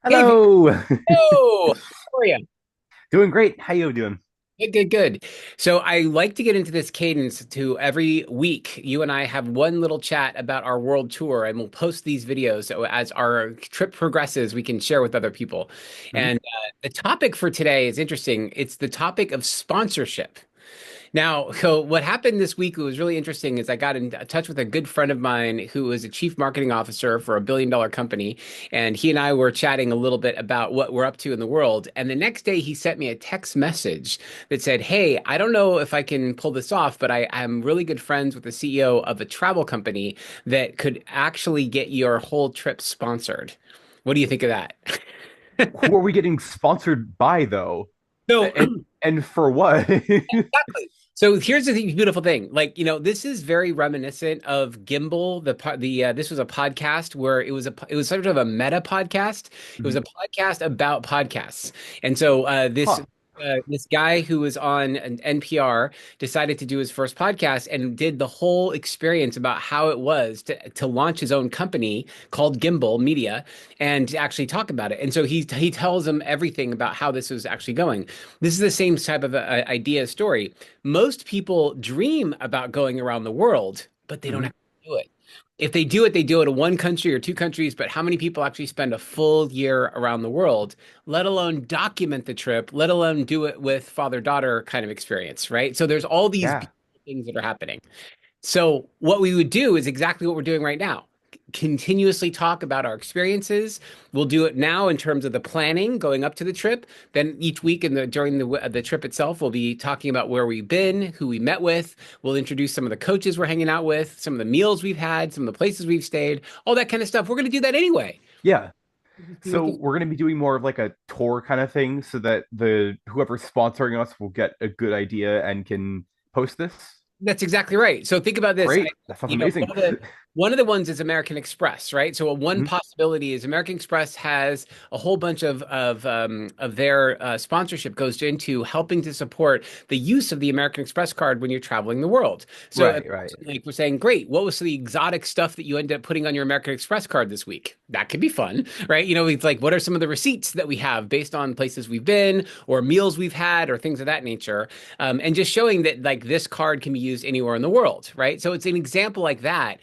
Hey, Hello. Vito! How are you? Doing great. How you doing? Good, good, good. So I like to get into this cadence to every week. You and I have one little chat about our world tour, and we'll post these videos so as our trip progresses, we can share with other people. Mhm. And the topic for today is interesting. It's the topic of sponsorship. Now, so what happened this week was really interesting is I got in touch with a good friend of mine who is a chief marketing officer for a billion-dollar company. And he and I were chatting a little bit about what we're up to in the world. And the next day he sent me a text message that said, "Hey, I don't know if I can pull this off, but I'm really good friends with the CEO of a travel company that could actually get your whole trip sponsored." What do you think of that? Who are we getting sponsored by though? So And and for what? exactly. So here's the beautiful thing. Like, this is very reminiscent of Gimbal. This was a podcast where it was sort of a meta podcast. It was a Mhm. podcast about podcasts. And so Huh. this guy who was on an NPR decided to do his first podcast and did the whole experience about how it was to launch his own company called Gimbal Media and to actually talk about it. And so he tells them everything about how this was actually going. This is the same type of idea story. Most people dream about going around the world, but they don't Mhm. actually do it. If they do it in one country or two countries, but how many people actually spend a full year around the world, let alone document the trip, let alone do it with father-daughter kind of experience, right? So there's all these Yeah. beautiful things that are happening. So what we would do is exactly what we're doing right now. Continuously talk about our experiences. We'll do it now in terms of the planning going up to the trip. Then each week during the trip itself, we'll be talking about where we've been, who we met with. We'll introduce some of the coaches we're hanging out with, some of the meals we've had, some of the places we've stayed, all that kind of stuff. We're going to do that anyway. Yeah. See what So the we're gonna be doing more of like a tour kind of thing so that the whoever's sponsoring us will get a good idea and can post this. That's exactly right. So think about this. Great. That sounds amazing. One of the ones is American Express, right? So one Mhm. possibility is American Express has a whole bunch of their sponsorship goes into helping to support the use of the American Express card when you're traveling the world. So Right, right. like we're saying, great. What was the exotic stuff that you ended up putting on your American Express card this week? That could be fun, right? It's like what are some of the receipts that we have based on places we've been or meals we've had or things of that nature, and just showing that like this card can be used anywhere in the world, right? So it's an example like that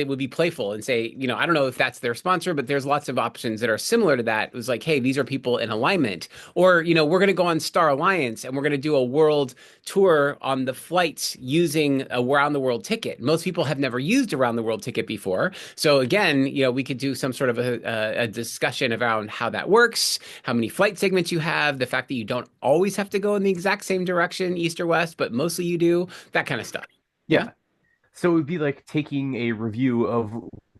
would be playful and say, I don't know if that's their sponsor, but there's lots of options that are similar to that. It was like, hey, these are people in alignment, or we're going to go on Star Alliance and we're going to do a world tour on the flights using a round the world ticket. Most people have never used a round the world ticket before, so again, we could do some sort of a discussion around how that works, how many flight segments you have, the fact that you don't always have to go in the exact same direction, east or west, but mostly you do, that kind of stuff. Yeah. Yeah. So it would be like taking a review of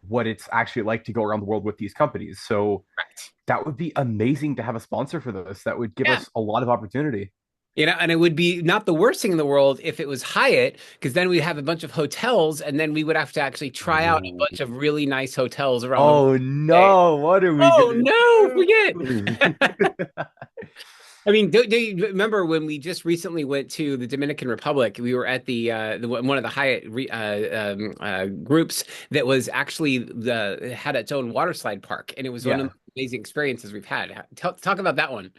what it's actually like to go around the world with these companies. So Right. that would be amazing to have a sponsor for this. That would give Yeah. us a lot of opportunity. And it would be not the worst thing in the world if it was Hyatt, because then we'd have a bunch of hotels, and then we would have to actually try out a Ooh. bunch of really nice hotels around the world. Oh Hey, no, what are we oh gonna no, do? forget. I mean, do you remember when we just recently went to the Dominican Republic? We were at the one of the groups that was actually the had its own water slide park, and it was one of Yeah, the amazing experiences we've had. Talk about that one.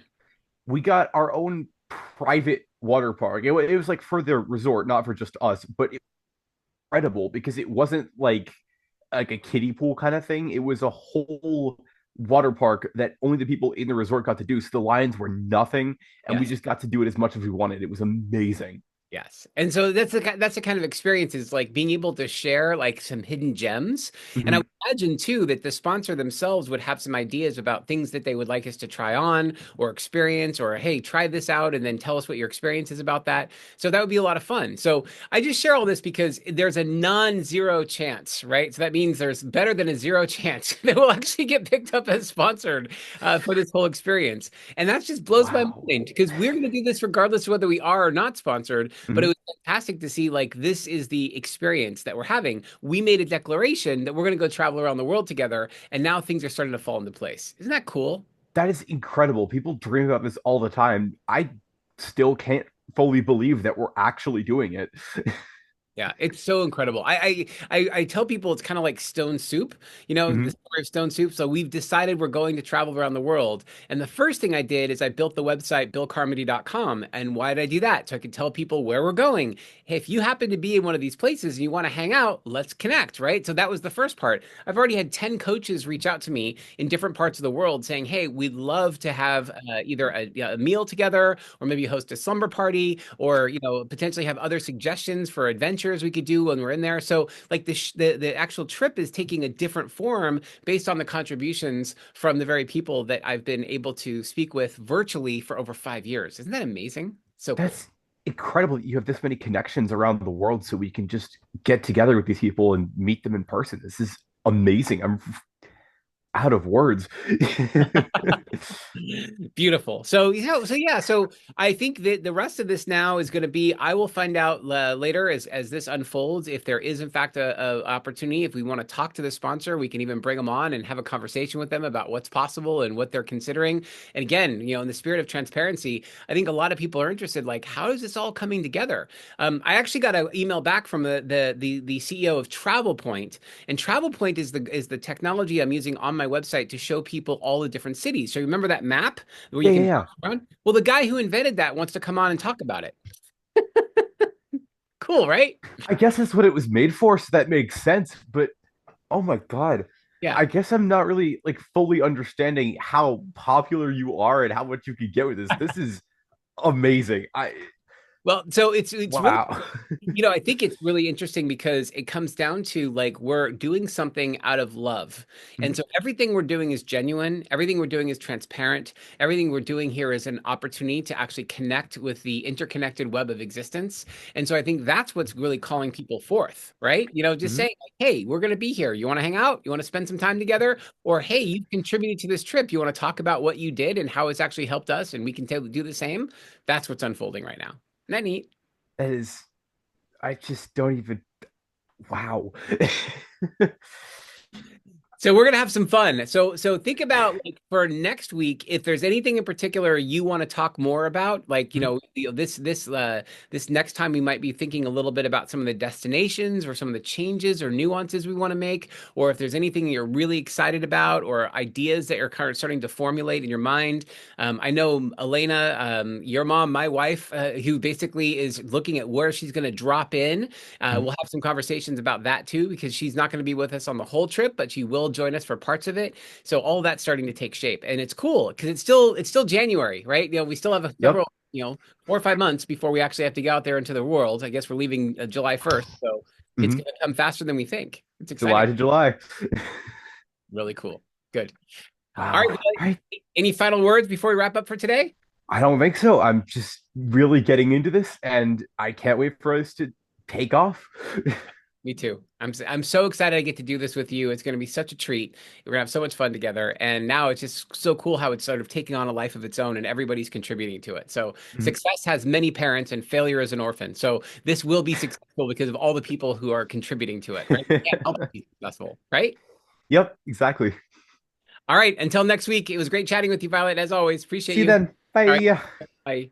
we got our own private water park. It was like for the resort, not for just us, but incredible because it wasn't like a kiddie pool kind of thing. It was a whole water park that only the people in the resort got to do. So the lines were nothing, and we Yes. just got to do it as much as we wanted. It was amazing. Yes. And so that's the kind of experience is like being able to share like some hidden gems. And I Mhm. would imagine too that the sponsor themselves would have some ideas about things that they would like us to try on or experience or hey, try this out and then tell us what your experience is about that. So that would be a lot of fun. So I just share all this because there's a non-zero chance, right? So that means there's better than a zero chance that will actually get picked up as sponsored for this whole experience. And that just blows my Wow. mind because we're going to do this regardless of whether we are or not sponsored, but it Mhm. was fantastic to see like this is the experience that we're having. We made a declaration that we're going to go travel around the world together, and now things are starting to fall into place. Isn't that cool? That is incredible. People dream about this all the time. I still can't fully believe that we're actually doing it. Yeah, it's so incredible. I tell people it's kind of like Stone Soup, the Hmm. story of Stone Soup. So we've decided we're going to travel around the world. And the first thing I did is I built the website billcarmody.com. And why did I do that? So I could tell people where we're going. Hey, if you happen to be in one of these places and you want to hang out, let's connect, right? So that was the first part. I've already had 10 coaches reach out to me in different parts of the world saying, hey, we'd love to have either a meal together or maybe host a slumber party or potentially have other suggestions for adventures we could do when we're in there. So like the actual trip is taking a different form based on the contributions from the very people that I've been able to speak with virtually for over 5 years. Isn't that amazing? So cool. That's incredible that you have this many connections around the world so we can just get together with these people and meet them in person. This is amazing. I'm out of words. Beautiful. So I think that the rest of this now is going to be. I will find out later as this unfolds if there is in fact a opportunity. If we want to talk to the sponsor, we can even bring them on and have a conversation with them about what's possible and what they're considering. And again, in the spirit of transparency, I think a lot of people are interested. Like, how is this all coming together? I actually got an email back from the CEO of TravelPoint, and TravelPoint is the technology I'm using on my website to show people all the different cities. So remember that map where Yeah, you yeah, can yeah. around? Well, the guy who invented that wants to come on and talk about it. Cool, right? I guess that's what it was made for, so that makes sense. But oh my God, Yeah. I guess I'm not really like fully understanding how popular you are and how much you could get with this. This is amazing. Well, so it's really Wow. I think it's really interesting because it comes down to like we're doing something out of love. And so everything we're doing is genuine, everything we're doing is transparent, everything we're doing here is an opportunity to actually connect with the interconnected web of existence. And so I think that's what's really calling people forth, right? Just Mhm. saying, like, hey, we're going to be here. You want to hang out? You want to spend some time together? Or hey, you've contributed to this trip. You want to talk about what you did and how it's actually helped us, and we can do the same? That's what's unfolding right now. Isn't that neat? That is, I just don't even, wow. So we're gonna have some fun. So think about like for next week, if there's anything in particular you want to talk more about, like this next time we might be thinking a little bit about some of the destinations or some of the changes or nuances we want to make, or if there's anything you're really excited about or ideas that are kind of starting to formulate in your mind. I know Elena, your mom, my wife, who basically is looking at where she's going to drop in. We'll have some conversations about that too, because she's not going to be with us on the whole trip, but she will join us for parts of it. So all that's starting to take shape, and it's cool because it's still January, right? We still have a Yep. several, 4 or 5 months before we actually have to go out there into the world. I guess we're leaving July 1st, so it's Mhm. going to come faster than we think. It's exciting. July to July. Really cool. Good. All right. Wow. Billy, I any final words before we wrap up for today? I don't think so. I'm just really getting into this and I can't wait for us to take off. Me too. I'm so excited I get to do this with you. It's going to be such a treat. We're going to have so much fun together. And now it's just so cool how it's sort of taking on a life of its own and everybody's contributing to it. So Mhm. success has many parents and failure is an orphan. So this will be successful because of all the people who are contributing to it, right? We can't help it be successful, right? Yep, exactly. All right. Until next week, it was great chatting with you, Violet, as always. Appreciate See you you. then. All right. Bye. Bye.